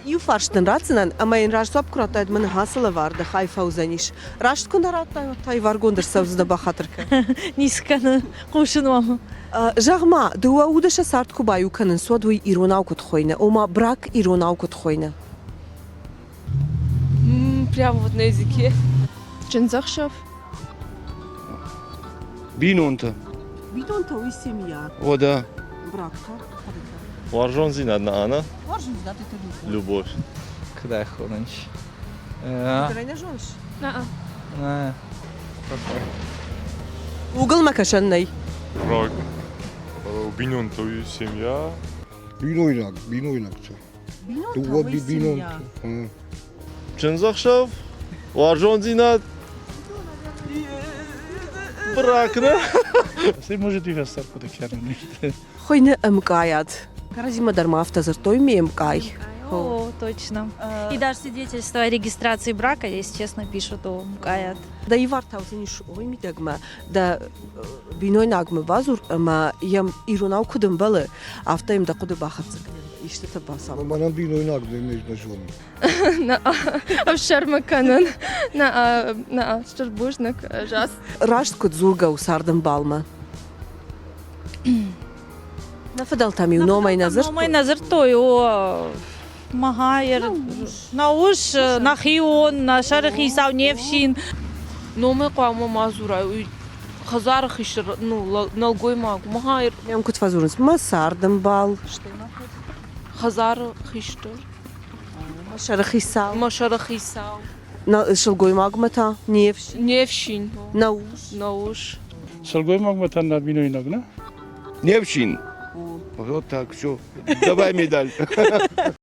Iu farshten ratsinen, ama in rash sop kurat men hasle vardı hayfa uzeniş. Rash kundarat tay vargundur savzda bahatrke. Нисканы қушынуам. Жагма, дуа удеша сарт кубаю канын содвой иронавкут хойне, ома брак иронавкут хойне. Прямо вот на языке. Джинзахшов. Бинунта. Бидон то семья. О, да. Бракка. Варжон зинадна Ана. Важно знати тобі. Любовь. Куди ходиш? Трейне жош. Не. Угол макашаннай. Брак. Binon to je семья. Binoynak. Duva binon. Чынзахшав. Варжон зинад. Бракна. Ти може ти вестарку декерни. Хойне мкаят. Каразима дарма автозартой мемкай. О, точно. И даже свидетельство о регистрации брака, если честно, пишут о МКАЯТ. Да и варта узениш ой мидагма, да биноynagma vazur ama yam ironav kudum balı. Aftayım da kudu bahatsak. İşte tabasam. Bana binoynak demiş naşon. Шармаканан. На Штурбушник. Жас. Raşt kud zurga usardım balma. Ne fadal tamiu nomay nazır. Мой назар той о Магайер, Науш, Нахион, Шарахисау, Невшин. Но мы кому мазура. Хазар хишр, ну, налгой магу. Махайр. Yam kud fazuruns ma sardım bal. Хазар хиштр. Şarıhisav. Машара хисау. Na ışılgoy magmata. Nevş. Невшин. Nauş. Науш. Шалгой магматан на бинойнак, не? Невчин. Вот так, все. Давай медаль.